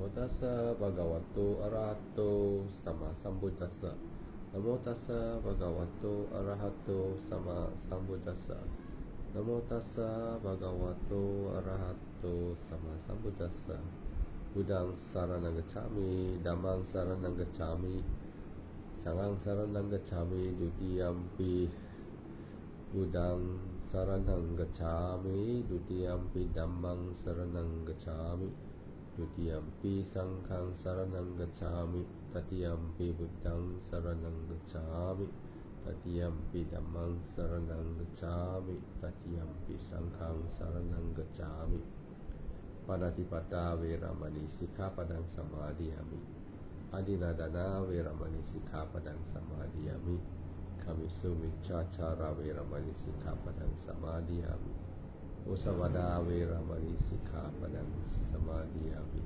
Namo tassa bhagavato arahato sama sambuddhassa. Namo tassa bhagavato arahato sama sambuddhassa. Namo tassa bhagavato arahato sama sambuddhassa. Buddhang saranang gacchami, dhammang saranang gacchami, sanghang saranang gacchami, dutiyampi Buddhang saranang gacchami, dutiyampi dhammang saranang gacchami, dutiyampi sanghang saranang gacchami, tatiyampi buddhang saranang gacchami, tatiyampi dhammang saranang gacchami, tatiyampi sanghang saranang gacchami. Panatipata veramani sikkhapadang samadhiyami. Adinadana veramani sikkhapadang samadhiyami. Kamisu miccacara veramani sikkhapadang samadhiyami. Usamada veramani sikkhapadang samadhiyami.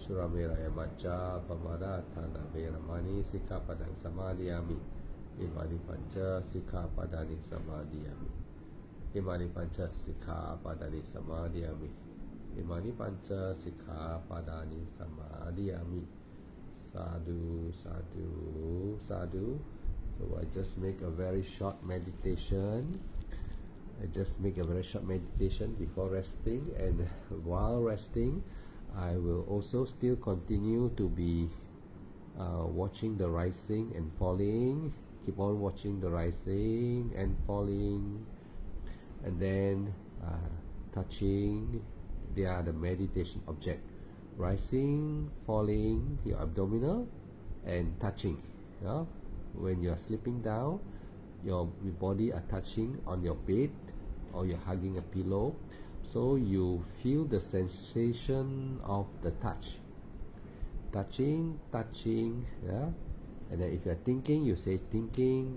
Surameraya macca pamadatthana veramani sikkhapadang samadhiyami. Imani panca sikkhapadani samadhiyami. Imani panca sikkhapadani samadhiyami. Imani panca sikkhapadani samadhiyami. Sadhu, sadhu, sadhu. So I just make a very short meditation. Before resting, and while resting, I will also still continue to be watching the rising and falling. Keep on watching the rising and falling, and then touching. They are the meditation object: rising, falling, your abdominal, and touching. When you are sleeping down, your body are touching on your bed, or you're hugging a pillow, so you feel the sensation of the touching, and then if you're thinking, you say thinking.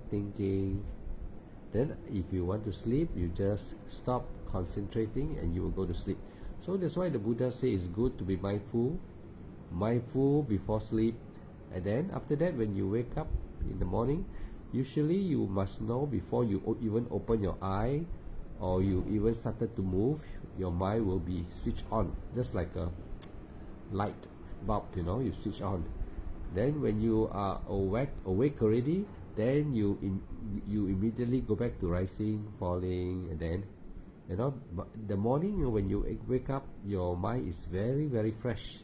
Then if you want to sleep, you just stop concentrating and you will go to sleep. So that's why the Buddha says it's good to be mindful before sleep, and then after that, when you wake up in the morning, usually you must know before you even open your eye or you even started to move, your mind will be switched on, just like a light bulb, you switch on. Then when you are awake already, then you immediately go back to rising, falling, and then the morning when you wake up, your mind is very, very fresh,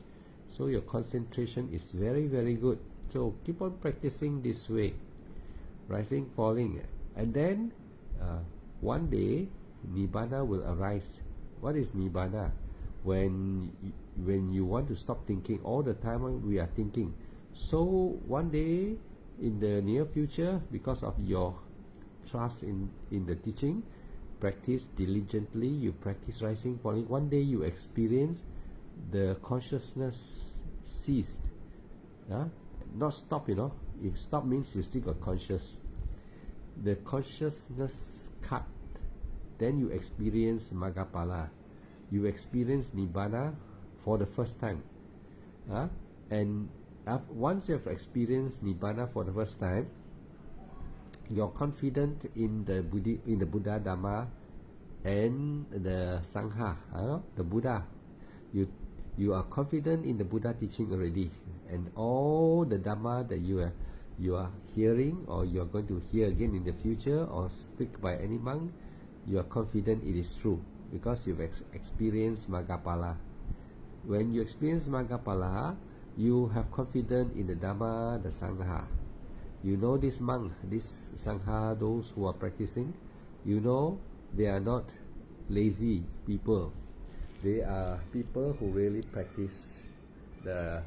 so your concentration is very, very good. So keep on practicing this way, rising, falling, and then one day Nibbana will arise. What is Nibbana? When you want to stop thinking, all the time we are thinking. So one day in the near future, because of your trust in the teaching, practice diligently, you practice rising, falling, one day you experience the consciousness ceased. Not stop, if stop means you still got conscious. The consciousness cut, then you experience Maggaphala. You experience Nibbana for the first time. And once you have experienced Nibbana for the first time, you're confident in the Buddha, Dhamma, and the Sangha, the Buddha. You are confident in the Buddha teaching already, and all the Dhamma that you are hearing, or you are going to hear again in the future, or speak by any monk, you are confident it is true because you've experienced Maggaphala. When you experience Maggaphala, you have confidence in the Dhamma, the Sangha. You know this monk, this Sangha, those who are practicing, they are not lazy people. They are people who really practice the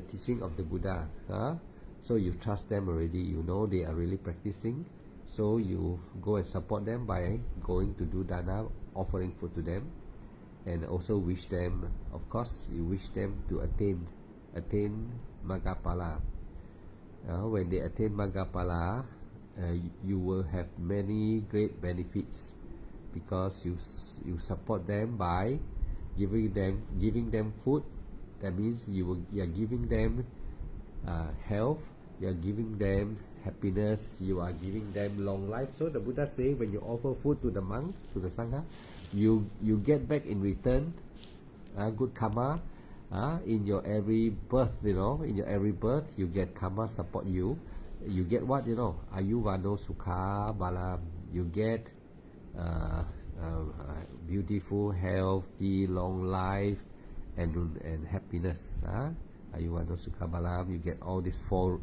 teaching of the Buddha. So you trust them already. They are really practicing. So you go and support them by going to do dana, offering food to them, and also wish them, of course, you wish them to attain Maggaphala. When they attain Maggaphala, you will have many great benefits, because you support them by giving them food. That means you are giving them health, you are giving them happiness, you are giving them long life. So the Buddha say, when you offer food to the monk, to the Sangha, you get back in return good karma, In your every birth, in your every birth, you get karma support you. You get what, Ayuvano Sukha Balam. You get beautiful, healthy, long life, and happiness. Ayuvano Sukha Balam. You get all these four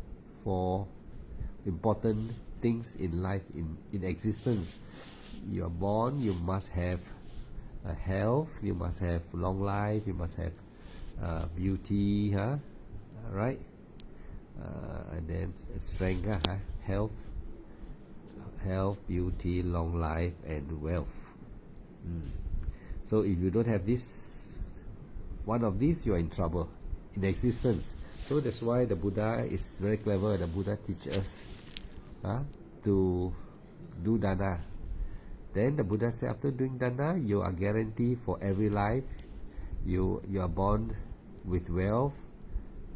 important things in life, in existence. You are born, you must have health, you must have long life, you must have beauty, right? And then strength, health, beauty, long life, and wealth. So if you don't have this, one of these, you are in trouble in existence. So that's why the Buddha is very clever. The Buddha teaches us to do dana. Then the Buddha said, after doing dana, you are guaranteed for every life. You are born with wealth,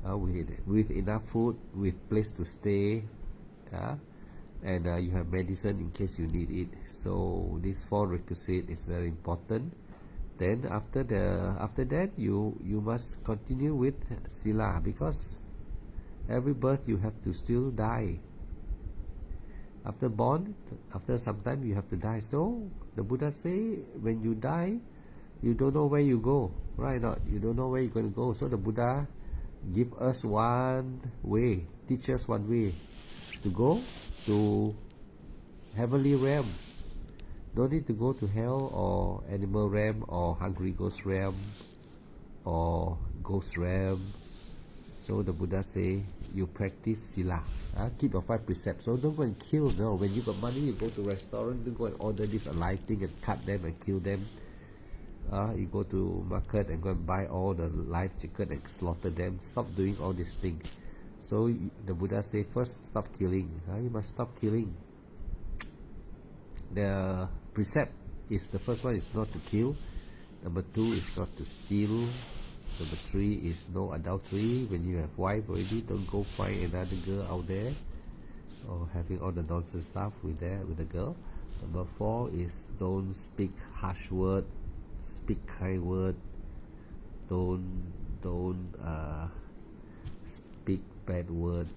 with enough food, with place to stay, and you have medicine in case you need it. So this four requisite is very important. Then after that, you must continue with sila, because every birth you have to still die. After born, after some time you have to die. So the Buddha say, when you die, you don't know where you go, right? Not you don't know where you're going to go. So the Buddha give us one way, teach us one way to go to heavenly realm. Don't need to go to hell or animal realm or hungry ghost realm or ghost realm. So the Buddha say, you practice sila, keep your 5 precepts. So don't go and kill. No, when you got money, you go to restaurant, don't go and order this alive thing and cut them and kill them. You go to market and go and buy all the live chicken and slaughter them. Stop doing all these things. So the Buddha say, first stop killing. You must stop killing. The precept is, the first one is not to kill. Number 2 is not to steal. Number 3 is no adultery. When you have wife already, don't go find another girl out there or having all the nonsense stuff with the girl. Number 4 is don't speak harsh word, speak kind word. Don't speak bad word.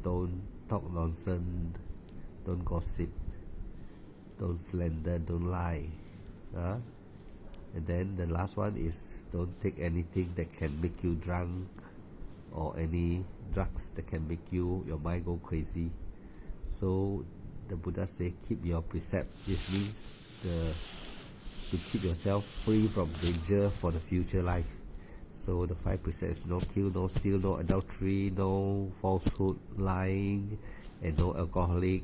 Don't talk nonsense. Don't gossip. Don't slander. Don't lie. And then the last one is don't take anything that can make you drunk, or any drugs that can make your mind go crazy. So the Buddha say, keep your precept. This means to keep yourself free from danger for the future life. So the 5 precepts: no kill, no steal, no adultery, no falsehood, lying, and no alcoholic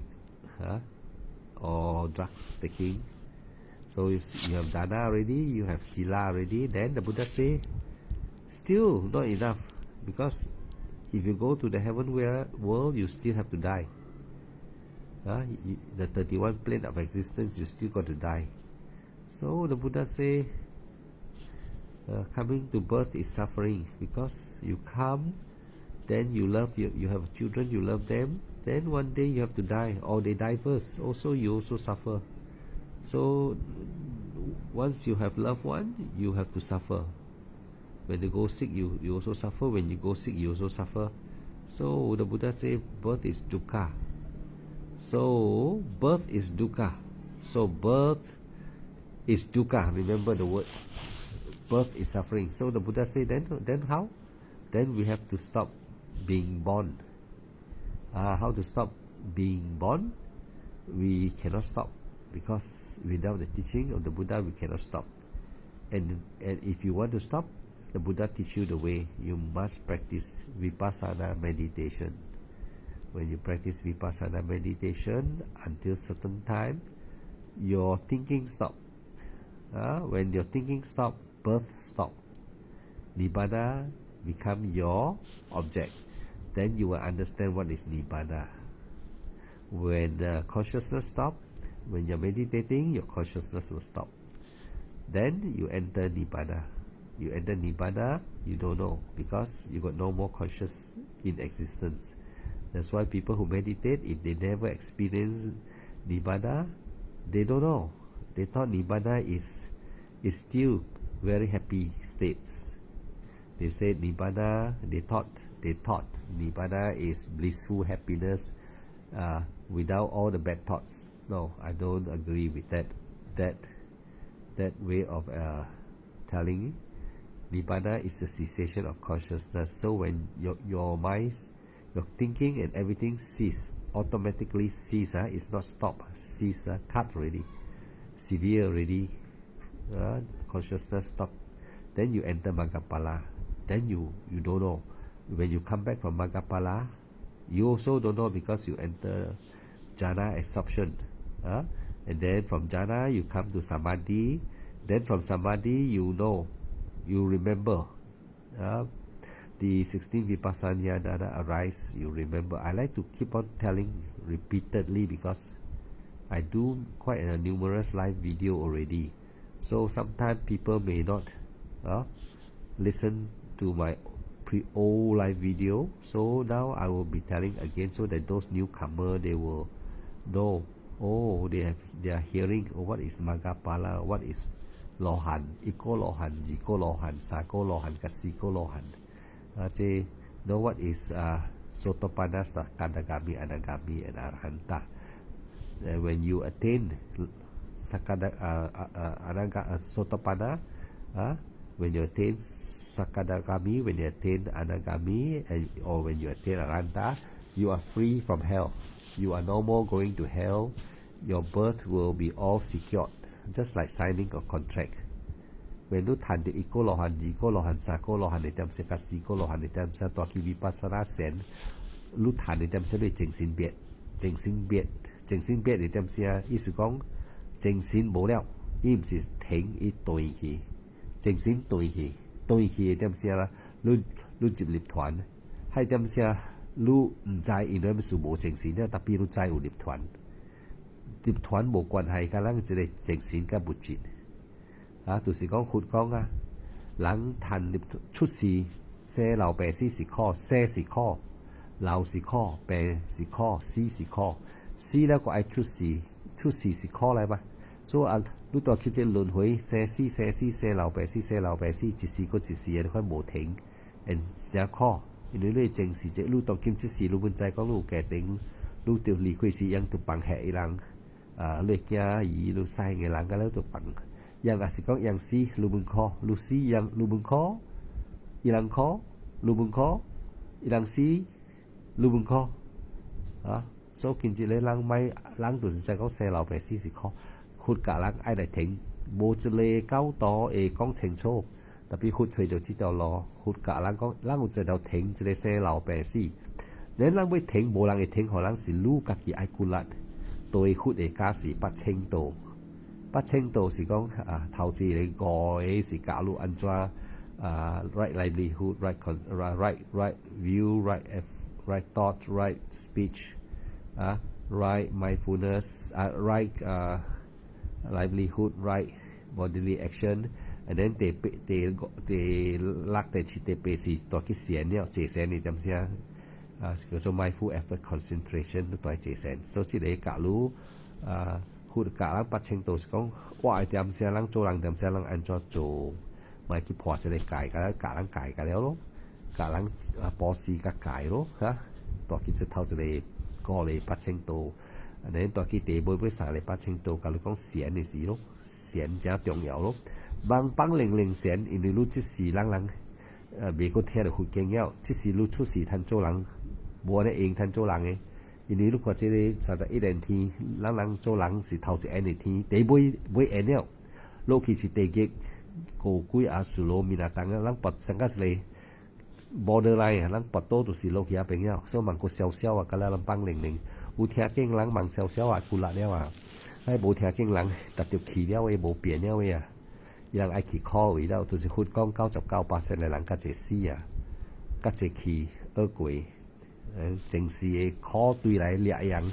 or drugs taking. So you have dana already, you have sila already. Then the Buddha say, still not enough, because if you go to the heaven world, you still have to die. The 31 plane of existence, you still got to die. So the Buddha say, coming to birth is suffering, because you come, then you love, you have children, you love them, then one day you have to die, or they die first. Also, you also suffer. So once you have loved one, you have to suffer. When they go sick, you also suffer. When you go sick, you also suffer. So the Buddha say, birth is dukkha. So birth is dukkha. So birth is dukkha. Remember the word. Birth is suffering. So the Buddha say, then how? Then we have to stop being born. How to stop being born? We cannot stop, because without the teaching of the Buddha, we cannot stop. And if you want to stop, the Buddha teach you the way. You must practice vipassana meditation. When you practice vipassana meditation until certain time, your thinking stop. When your thinking stop, birth stop. Nibbana become your object. Then you will understand what is Nibbana. When the consciousness stop, when you're meditating, your consciousness will stop. Then you enter Nibbana. You enter Nibbana, you don't know, because you got no more conscious in existence. That's why people who meditate, if they never experience Nibbana, they don't know. They thought Nibbana is still very happy states. They say Nibbana, they thought Nibbana is blissful happiness without all the bad thoughts. No, I don't agree with that way of telling. Nibbana is the cessation of consciousness. So when your mind, your thinking and everything cease, automatically cease. It's not stop, cease, cut already, severe already. Consciousness stop. Then you enter Maggaphala. Then you don't know. When you come back from Maggaphala, you also don't know because you enter jhana absorption. And then from jhana you come to samadhi. Then from samadhi you know, you remember. The 16 vipassana jhana arise, you remember. I like to keep on telling repeatedly because I do quite a numerous live video already. So sometimes people may not listen to my old live video. So now I will be telling again so that those newcomer, they will know. Oh, they are hearing what is Maggaphala, what is Lohan, Iko Lohan, Jiko Lohan, Sako Lohan, Kasiko Lohan. They know what is Sotapanna, Sakadagami, Anagami, and Arhanta. When you attain Sotapanna, when you attain Sakadagami, when you attain Anagami, or when you attain Arhanta, you are free from hell. You are no more going to hell. Your birth will be all secured, just like signing a contract. When you attain the Iko Lohan, Jiko Lohan, Sako Lohan, the Tam Seka Siko Lohan, the Tam Sa Toki Vipassana Sen, you attain the Tam Sa Lui Jing Sin Biet, Jing Sin Biet, Jing Sin Biet, the Tam Sa 意思講正線冇了，伊唔是停，伊對去，正線對去，對去嘅點先啦？你入立團，係點先？你唔知因為是冇正線咧，特別你知有立團，立團冇關係，甲咱一個正線甲物質，就是講佛講人談立出世，生老病死是苦，生是苦，老是苦，病是苦，死是苦，死咧個愛出世。出世是苦嚟嘛，所以你到去這輪迴生死生死生老病死生老病死，一世個一世嘅你看無停，and 真苦，因為你正是這你到今即時你本在講你有家庭，你就離開時樣就幫下一人，你驚兒你生嘅人個咧就幫，樣也是講樣死你本苦，你死樣你本苦，一人苦，你本苦，一人死你本苦，所以見住你人咪人就是在講生老病死是苦，佛教人愛來聽，無一個教導會講清楚，特別佛隨着這條路，佛教人講，人有一條停，一個生老病死，你人要停，無人會停，可能是你家己愛顧力，對佛嘅假是八清道，八清道是講頭次你個嘅是教你安怎right livelihood, right view, right thought, right speech. Right mindfulness, right livelihood, right bodily action, and then they lack the 七 被是多去閃了，這閃你點先叫做 mindful effort concentration 都係這閃，所以這個假如佛教人八清道是講，我點先人做人點先人安怎做，咪去破這個戒㗎，教人戒㗎了咯，教人保持個戒咯多去這頭這個。個嚟八清道，你多去地妹妹三嚟八清道，教你講閃嘅事咯，閃真重要咯。幫零閃，因為你即時人未個聽到佛經了，即時你出世攤做人，無呢應攤做人嘅，因為你看這個31年天，人做人是頭一年天，地妹end了，落去是地極，高貴阿蘇羅面啊，等人拔成個是嚟。borderline 人拔多就是落去一邊了，所以問個小小個咧人幫零，有聽經人問小小顧力了喺無聽經人達到氣了嘅無變了嘅人愛氣苦為了，就是佛講99%嘅人較濟死較濟氣惡鬼，正是嘅苦對來掠人，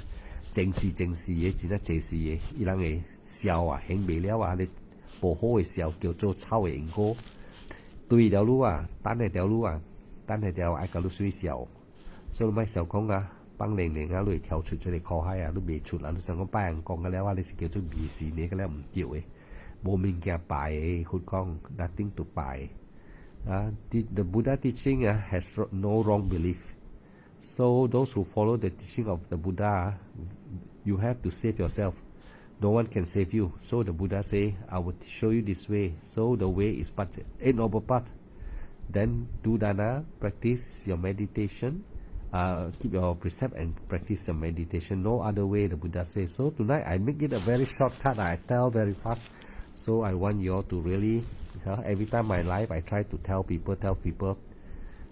正是嘅真係正是嘅，伊人嘅笑興未了你無好嘅笑叫做臭嘅因果，對條路單係條路單係條愛教你水笑，所以咪小講幫零你會跳出這個苦海你未出你想講拜人講嘅了你是叫做迷信你嘅了唔對嘅，無物件拜嘅，佛講nothing to buy， The Buddha teaching has no wrong belief. So those who follow the teaching of the Buddha, you have to save yourself. No one can save you. So the Buddha say, I will show you this way. So the way is but Eight Noble Path. Then do dana, practice your meditation, keep your precept and practice your meditation. No other way, the Buddha says. So tonight I make it a very shortcut. I tell very fast. So I want you all to really, every time my life I try to tell people.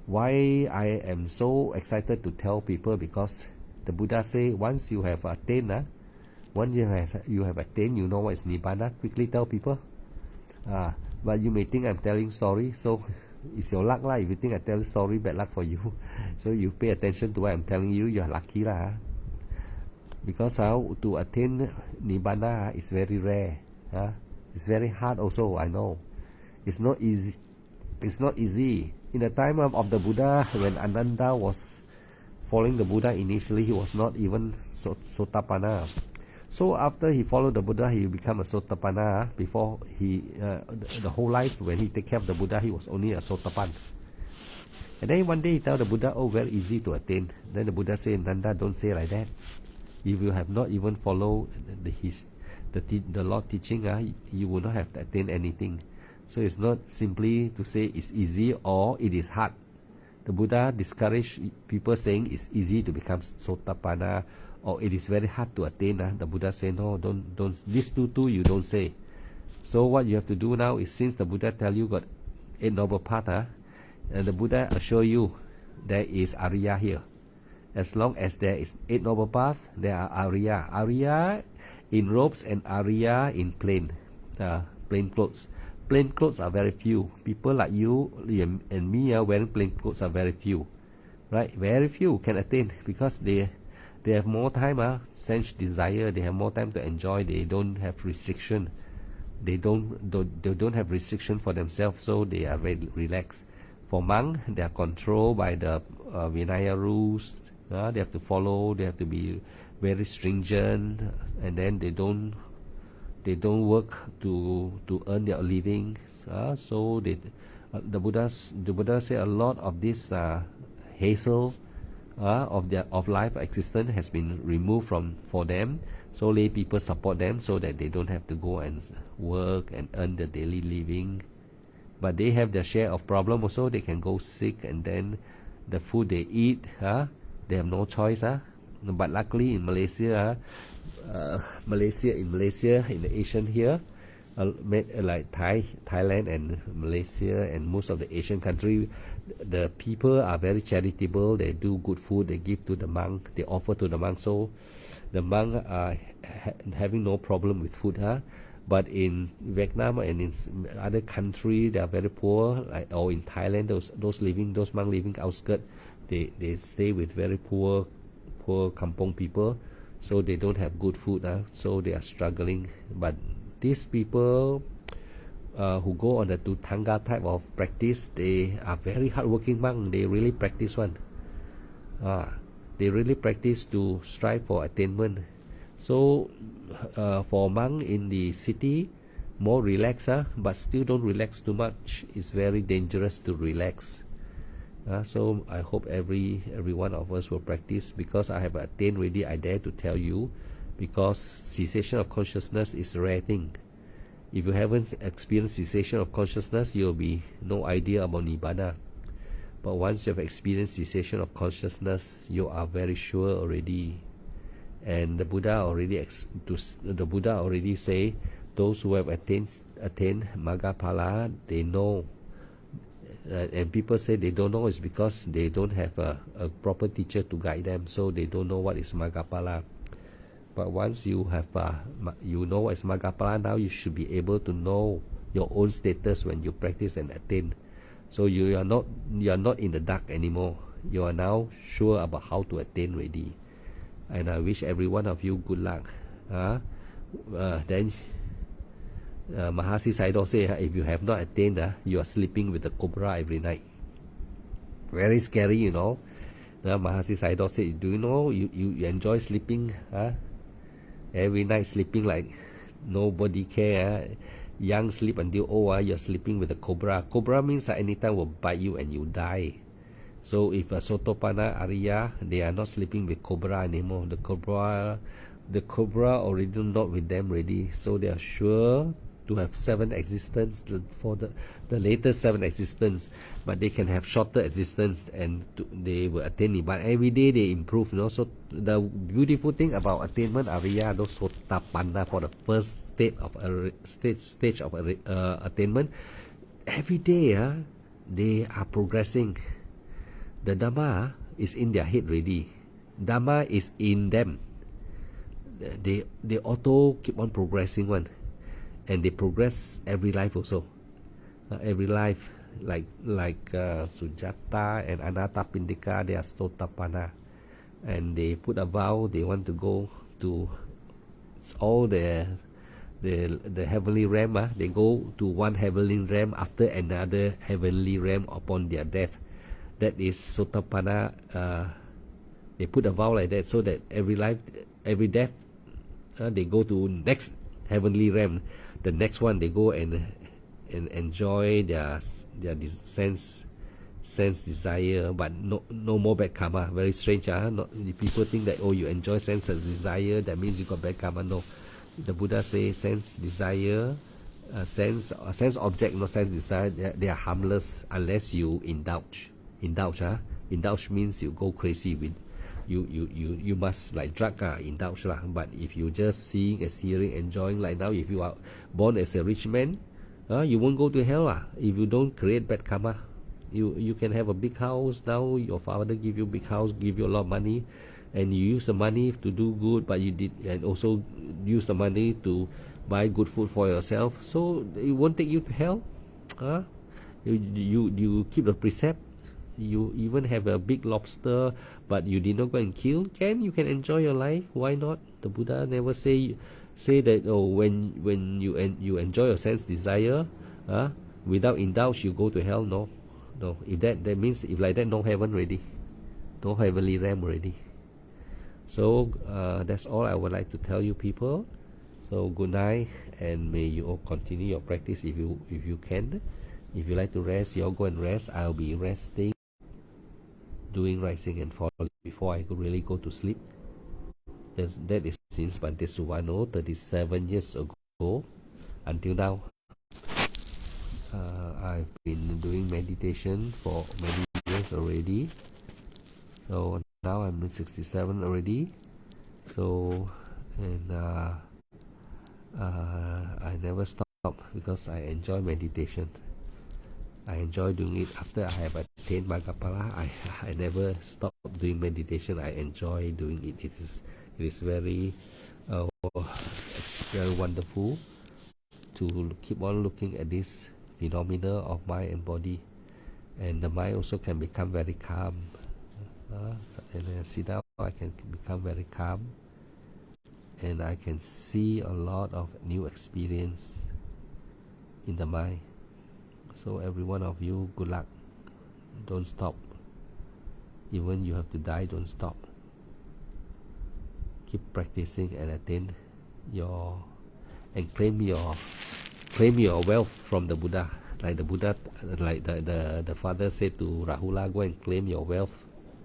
Why I am so excited to tell people, because the Buddha say once you have attained, once you have attained, you know what is Nibbana, quickly tell people. But you may think I'm telling story, so it's your luck lah. If you think I tell story, bad luck for you. So you pay attention to what I'm telling you, you're lucky lah. Because to attain Nibbana is very rare. It's very hard also, I know. It's not easy. In the time of the Buddha, when Ananda was following the Buddha initially, he was not even Sotapanna. So after he followed the Buddha, he became a Sotapanna. Before the whole life when he take care of the Buddha, he was only a Sotapan. And then one day he tell the Buddha, oh, very easy to attain. Then the Buddha say, Nanda, don't say like that. If you have not even followed the Lord teaching, you will not have attained anything. So it's not simply to say it's easy or it is hard. The Buddha discouraged people saying it's easy to become Sotapanna or it is very hard to attain. The Buddha said, no, don't. These two you don't say. So what you have to do now is, since the Buddha tell you got Eight Noble Path, and the Buddha assure you there is Arya here. As long as there is Eight Noble Path, there are Arya. Arya in robes and Arya in plain clothes. Plain clothes are very few. People like you and me wearing plain clothes are very few, right? Very few can attain, because they have more time, sense desire. They have more time to enjoy. They don't have restriction. They don't have restriction for themselves, so they are very relaxed. For monk, they are controlled by the Vinaya rules. They have to follow. They have to be very stringent, and then they don't work to earn their living. So the Buddha say a lot of this hassle of life existence has been removed for them. So lay people support them so that they don't have to go and work and earn the daily living. But they have their share of problem also. They can go sick, and then the food they eat, they have no choice. But luckily in Malaysia, in the Asian here, like Thailand and Malaysia and most of the Asian country, the people are very charitable. They do good food. They give to the monk. They offer to the monk. So the monk are having no problem with food. But in Vietnam and in other country, they are very poor. Or in Thailand, those monks living outskirts, they stay with very poor kampong people, so they don't have good food, so they are struggling. But these people who go on the Thanga type of practice, they are very hardworking monks. They really practice one. They really practice to strive for attainment. So for monk in the city, more relaxed, but still don't relax too much. It's very dangerous to relax. So I hope every one of us will practice, because I have attained already. I dare to tell you, because cessation of consciousness is a rare thing. If you haven't experienced cessation of consciousness, you'll be no idea about Nibbana. But once you have experienced cessation of consciousness, you are very sure already. And the Buddha already say, those who have attained Maggaphala, they know. And people say they don't know is because they don't have a proper teacher to guide them, so they don't know what is Maggaphala. But once you have you know what is Maggaphala, now you should be able to know your own status when you practice and attain. So you are not in the dark anymore. You are now sure about how to attain already. And I wish every one of you good luck. Then Mahasi Sayadaw say, if you have not attained, you are sleeping with the cobra every night. Very scary, you know. Mahasi Sayadaw said, do you know you enjoy sleeping? Every night sleeping like nobody care. young sleep until old, you're sleeping with a cobra. Cobra means that anytime will bite you and you die. So if a Sotapanna Arya, they are not sleeping with cobra anymore. The cobra already not with them already. So they are sure to have 7 existence for the latest 7 existence, but they can have shorter existence and they will attain it. But every day they improve, you know. So the beautiful thing about attainment Arya, those Sotapanna for the first stage of attainment, every day they are progressing. The Dhamma is in their head already. Dhamma is in them. They auto keep on progressing one, and they progress every life also. Every life, like Sujata and Anathapindika, they are Sotapanna, and they put a vow they want to go to all the heavenly realm. They go to one heavenly realm after another heavenly realm upon their death. That is Sotapanna. They put a vow like that, so that every life, every death, they go to next heavenly realm. The next one they go and enjoy their sense desire, but no more bad karma. Very strange. People think that, oh, you enjoy sense of desire, that means you got bad karma. No, the Buddha says sense desire, sense object, no sense desire, they are harmless unless you indulge. Indulge means you go crazy with you must like drug indulge lah. But if you just seeing and hearing, enjoying, like now, if you are born as a rich man, you won't go to hell if you don't create bad karma. You can have a big house now. Your father give you big house, give you a lot of money, and you use the money to do good, but you did, and also use the money to buy good food for yourself. So it won't take you to hell. You keep the precept. You even have a big lobster, but you did not go and kill. You can enjoy your life. Why not? The Buddha never say that, oh, when you enjoy your sense desire, without indulge you go to hell. No. If that means, if like that, no heaven already, no heavenly realm already. So that's all I would like to tell you, people. So good night, and may you all continue your practice if you can. If you like to rest, you all go and rest. I'll be resting, doing rising and falling before I could really go to sleep. That is since Bhante Suvano, 37 years ago until now. I've been doing meditation for many years already. So now I'm 67 already. So, and I never stop because I enjoy meditation. I enjoy doing it. After I have attained Maggaphala, I never stop doing meditation. I enjoy doing it. It is very very wonderful to keep on looking at this phenomena of mind and body, and the mind also can become very calm. And I sit down, I can become very calm, and I can see a lot of new experience in the mind. So every one of you, good luck. Don't stop. Even you have to die, don't stop. Keep practicing and attain and claim your wealth from the Buddha. Like the Buddha, like the father said to Rahula, go and claim your wealth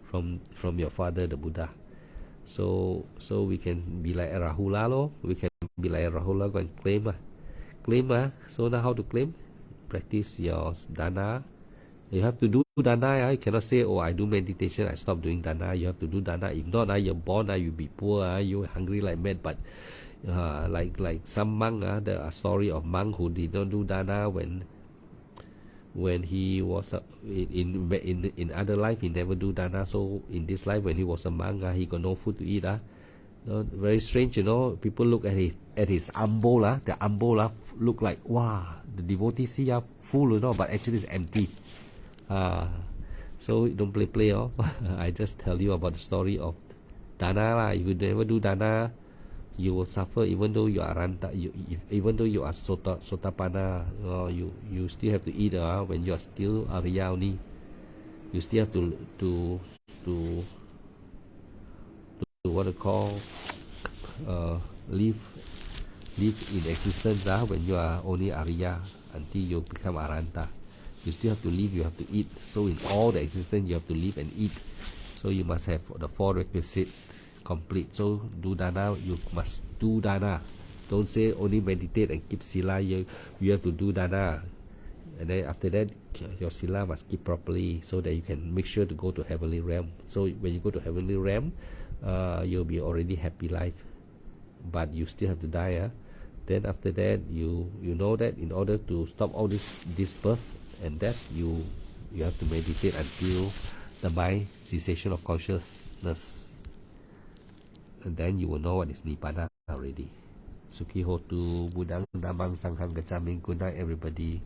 from your father, the Buddha. So we can be like Rahula, lo. We can be like Rahula, go and claim. So now how to claim? Practice your dana. You have to do dana. You cannot say, oh, I do meditation, I stop doing dana. You have to do dana. If not, you're born, you'll be poor, you're hungry like mad. But like some monk, there are story of monk who did not do dana when he was in other life, he never do dana. So in this life, when he was a monk, he got no food to eat. Very strange, people look at his ambo, the ambo look like, wow, the devotees see full, but actually it's empty. So don't play. I just tell you about the story of dana. If you never do dana, you will suffer. Even though you are even though you are Sotapanna, you still have to eat. When you are still Arya only, you still have to what to call live live in existence when you are only Arya until you become Arhanta. You still have to live, you have to eat. So in all the existence, you have to live and eat. So you must have the 4 requisites complete. So do dana, you must do dana. Don't say only meditate and keep sila. You have to do dana. And then after that, your sila must keep properly so that you can make sure to go to heavenly realm. So when you go to heavenly realm, you'll be already happy life. But you still have to die. Then after that, you know that in order to stop all this birth and death, you have to meditate until the mind cessation of consciousness, and then you will know what is Nibbana already. Sukhi hotu, Buddhang Dhammang Sanghang Gacchami. Good night, everybody.